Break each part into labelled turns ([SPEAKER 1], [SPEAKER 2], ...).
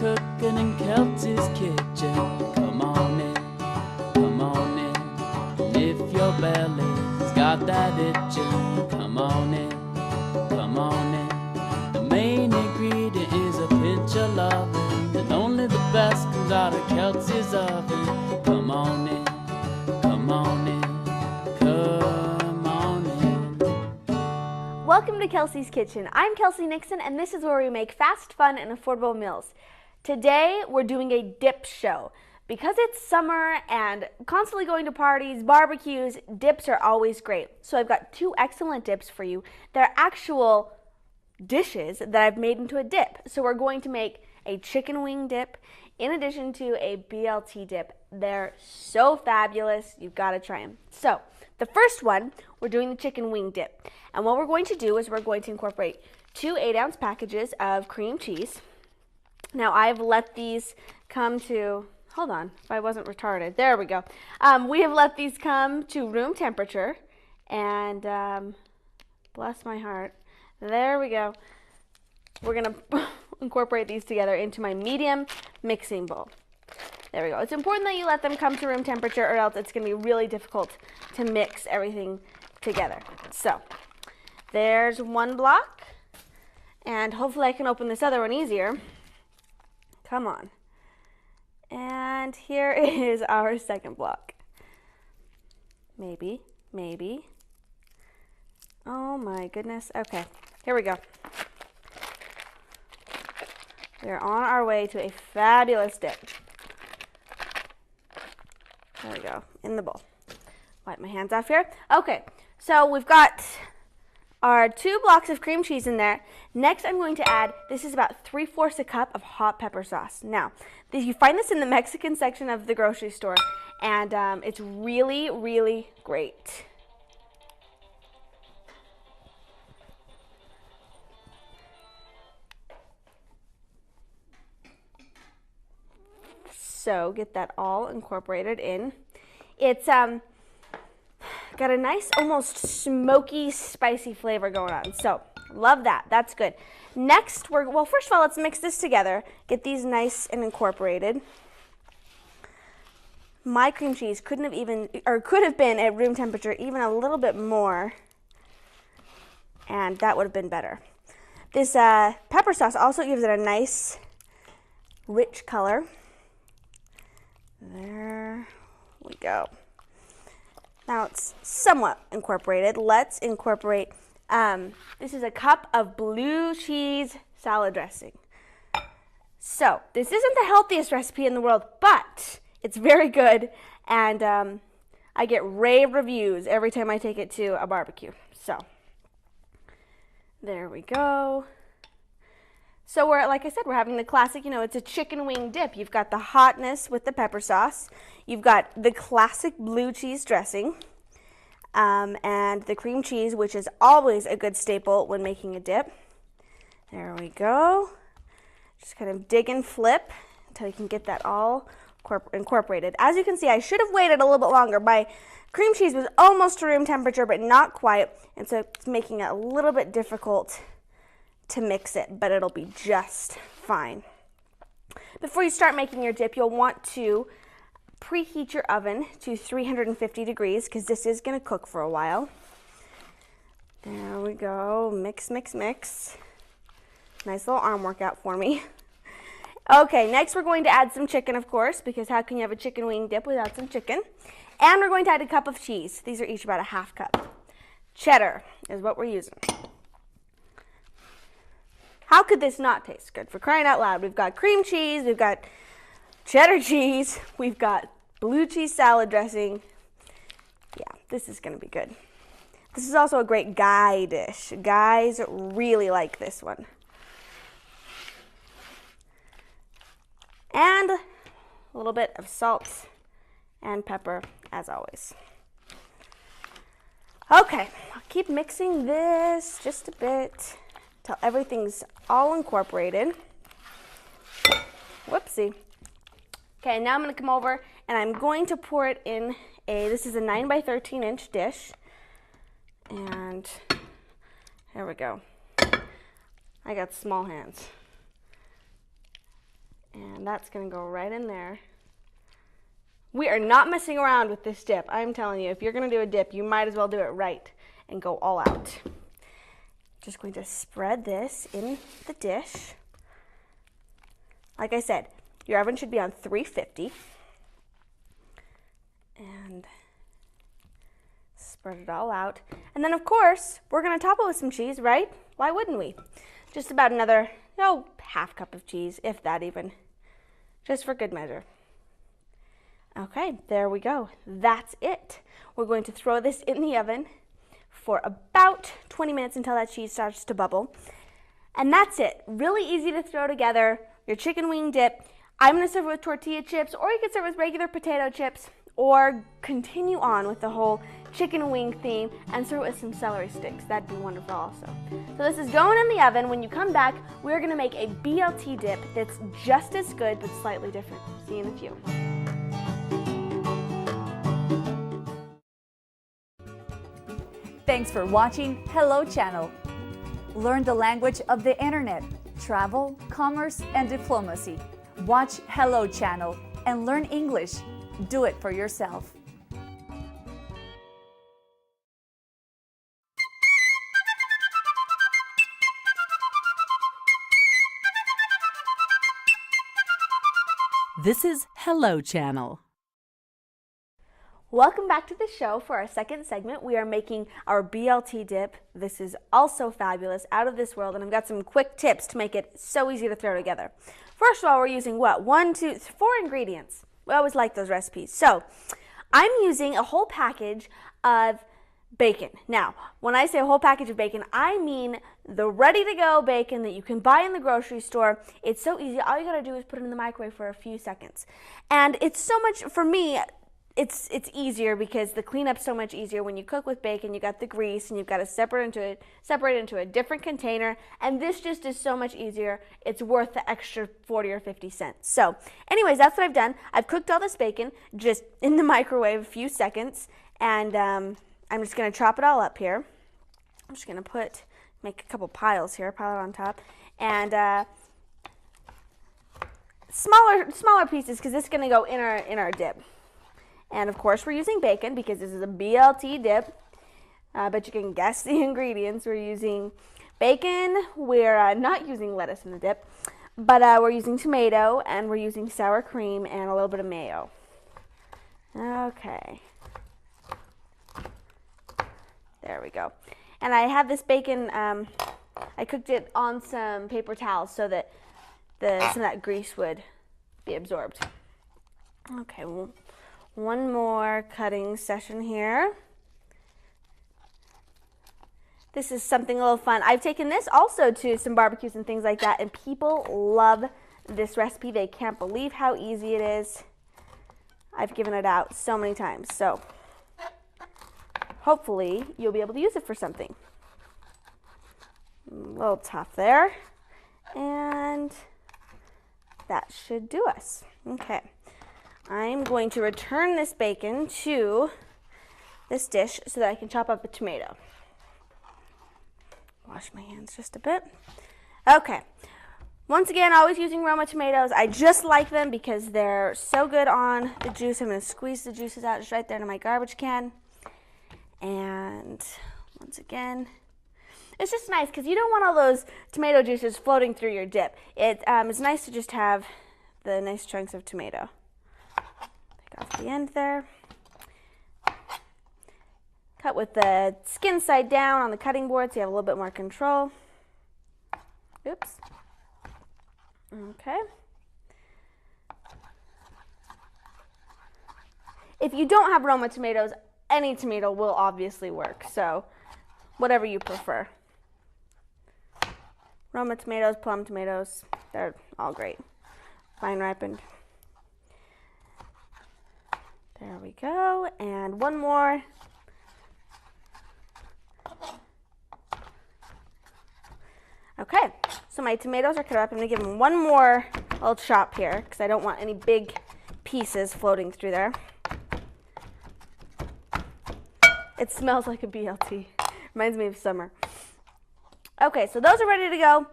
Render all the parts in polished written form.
[SPEAKER 1] cooking in Kelsey's kitchen. Come on in, come on in. And if your belly's got that itching, come on in, come on in. The main ingredient is a pinch of loving, and only the best comes out of Kelsey's oven. Come on in, come on in, come on in.
[SPEAKER 2] Welcome to Kelsey's Kitchen. I'm Kelsey Nixon, and this is where we make fast, fun, and affordable meals. Today, we're doing a dip show. Because it's summer and constantly going to parties, barbecues, dips are always great. So I've got two excellent dips for you. They're actual dishes that I've made into a dip. So we're going to make a chicken wing dip in addition to a BLT dip. They're so fabulous. You've got to try them. So the first one, we're doing the chicken wing dip. And what we're going to do is we're going to incorporate 2 8-ounce packages of cream cheese. Now I've let these come to, hold on, if I wasn't retarded, there we go. We have let these come to room temperature, and bless my heart, there we go. We're gonna incorporate these together into my medium mixing bowl. There we go. It's important that you let them come to room temperature, or else it's gonna be really difficult to mix everything together. So there's one block, and hopefully I can open this other one easier. Come on. And here is our second block. Maybe, maybe. Oh my goodness. Okay, here we go. We're on our way to a fabulous dip. There we go, in the bowl. Wipe my hands off here. Okay, so we've got our 2 blocks of cream cheese in there. Next, I'm going to add, this is about 3/4 a cup of hot pepper sauce. Now, you find this in the Mexican section of the grocery store, and it's really, really great. So get that all incorporated in. It's got a nice, almost smoky, spicy flavor going on. So love that. That's good. Next, well, first of all, let's mix this together. Get these nice and incorporated. My cream cheese could have been at room temperature even a little bit more, and that would have been better. This pepper sauce also gives it a nice, rich color. There we go. Now it's somewhat incorporated. Let's incorporate, this is a cup of blue cheese salad dressing. So this isn't the healthiest recipe in the world, but it's very good, and I get rave reviews every time I take it to a barbecue. So there we go. So like I said, we're having the classic, it's a chicken wing dip. You've got the hotness with the pepper sauce. You've got the classic blue cheese dressing, and the cream cheese, which is always a good staple when making a dip. There we go. Just kind of dig and flip until you can get that all incorporated. As you can see, I should have waited a little bit longer. My cream cheese was almost to room temperature, but not quite, and so it's making it a little bit difficult to mix it, but it'll be just fine. Before you start making your dip, you'll want to preheat your oven to 350 degrees because this is going to cook for a while. There we go. Mix, mix, mix. Nice little arm workout for me. Okay, next we're going to add some chicken, of course, because how can you have a chicken wing dip without some chicken? And we're going to add a cup of cheese. These are each about a half cup. Cheddar is what we're using. How could this not taste good? For crying out loud, we've got cream cheese, we've got cheddar cheese, we've got blue cheese salad dressing. Yeah, this is going to be good. This is also a great guy dish. Guys really like this one. And a little bit of salt and pepper, as always. Okay, I'll keep mixing this just a bit till everything's all incorporated. Whoopsie. Okay, now I'm going to come over and I'm going to pour it in this is a 9 by 13 inch dish. And here we go. I got small hands. And that's gonna go right in there. We are not messing around with this dip. I'm telling you, if you're gonna do a dip, you might as well do it right and go all out. Just going to spread this in the dish. Like I said, your oven should be on 350. And spread it all out. And then of course, we're gonna top it with some cheese, right? Why wouldn't we? Just about another, half cup of cheese, if that even, just for good measure. Okay, there we go. That's it. We're going to throw this in the oven for about 20 minutes until that cheese starts to bubble. And that's it. Really easy to throw together your chicken wing dip. I'm gonna serve it with tortilla chips, or you can serve it with regular potato chips, or continue on with the whole chicken wing theme and serve it with some celery sticks. That'd be wonderful also. So this is going in the oven. When you come back, we're gonna make a BLT dip that's just as good but slightly different. See you in a few.
[SPEAKER 3] Thanks for watching Hello Channel. Learn the language of the internet, travel, commerce, and diplomacy. Watch Hello Channel and learn English. Do it for yourself.
[SPEAKER 4] This is Hello Channel.
[SPEAKER 2] Welcome back to the show for our second segment. We are making our BLT dip. This is also fabulous, out of this world, and I've got some quick tips to make it so easy to throw together. First of all, we're using what? 4 ingredients. We always like those recipes. So I'm using a whole package of bacon. Now, when I say a whole package of bacon, I mean the ready-to-go bacon that you can buy in the grocery store. It's so easy. All you gotta do is put it in the microwave for a few seconds. And it's so much, for me, it's easier because the cleanup's so much easier. When you cook with bacon, you got the grease and you've got to separate it into a different container, and this just is so much easier. It's worth the extra 40 or 50 cents. So anyways, that's what I've done. I've cooked all this bacon just in the microwave a few seconds, and I'm just going to chop it all up here. I'm just going to make a couple piles here, pile it on top, and smaller pieces because this is going to go in our dip. And of course we're using bacon because this is a BLT dip, but you can guess the ingredients. We're using bacon, we're not using lettuce in the dip, but we're using tomato, and we're using sour cream and a little bit of mayo. Okay. There we go. And I have this bacon, I cooked it on some paper towels so that some of that grease would be absorbed. Okay, well, one more cutting session here. This is something a little fun. I've taken this also to some barbecues and things like that, and people love this recipe. They can't believe how easy it is. I've given it out so many times, so hopefully you'll be able to use it for something. A little tough there, and that should do us. Okay. I'm going to return this bacon to this dish so that I can chop up a tomato. Wash my hands just a bit. Okay. Once again, always using Roma tomatoes. I just like them because they're so good on the juice. I'm going to squeeze the juices out just right there into my garbage can. And once again, it's just nice because you don't want all those tomato juices floating through your dip. It's nice to just have the nice chunks of tomato. Off the end there. Cut with the skin side down on the cutting board so you have a little bit more control. Oops. Okay. If you don't have Roma tomatoes, any tomato will obviously work, so whatever you prefer. Roma tomatoes, plum tomatoes, they're all great. Fine ripened. There we go, and one more. Okay, so my tomatoes are cut up. I'm gonna give them one more little chop here because I don't want any big pieces floating through there. It smells like a BLT. Reminds me of summer. Okay, so those are ready to go.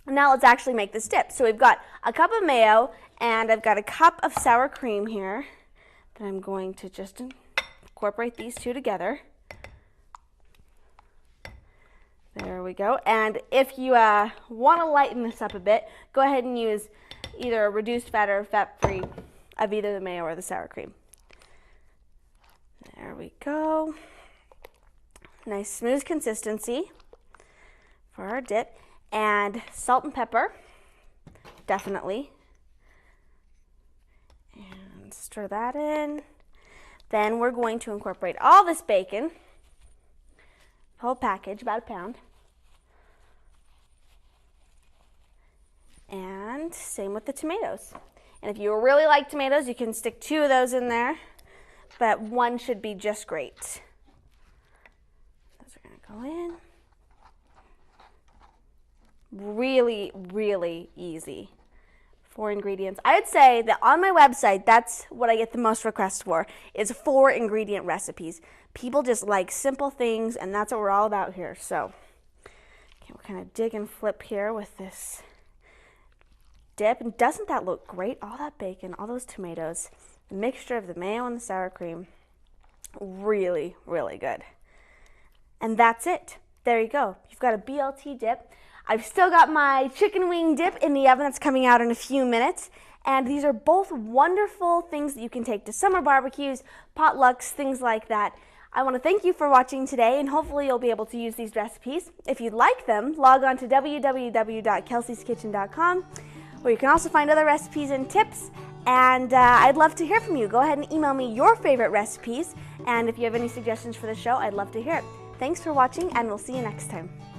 [SPEAKER 2] Now let's actually make this dip. So we've got a cup of mayo, and I've got a cup of sour cream here that I'm going to just incorporate these two together. There we go. And if you want to lighten this up a bit, go ahead and use either a reduced fat or fat-free of either the mayo or the sour cream. There we go. Nice smooth consistency for our dip. And salt and pepper, definitely. And stir that in. Then we're going to incorporate all this bacon, whole package, about a pound. And same with the tomatoes. And if you really like tomatoes, you can stick 2 of those in there, but 1 should be just great. Those are gonna go in. Really, really easy. 4 ingredients. I would say that on my website, that's what I get the most requests for, is 4 ingredient recipes. People just like simple things, and that's what we're all about here. So, okay, we'll kind of dig and flip here with this dip. And doesn't that look great? All that bacon, all those tomatoes, the mixture of the mayo and the sour cream. Really, really good. And that's it. There you go. You've got a BLT dip. I've still got my chicken wing dip in the oven that's coming out in a few minutes. And these are both wonderful things that you can take to summer barbecues, potlucks, things like that. I want to thank you for watching today, and hopefully you'll be able to use these recipes. If you'd like them, log on to www.kelseykitchen.com, where you can also find other recipes and tips. And I'd love to hear from you. Go ahead and email me your favorite recipes. And if you have any suggestions for the show, I'd love to hear it. Thanks for watching, and we'll see you next time.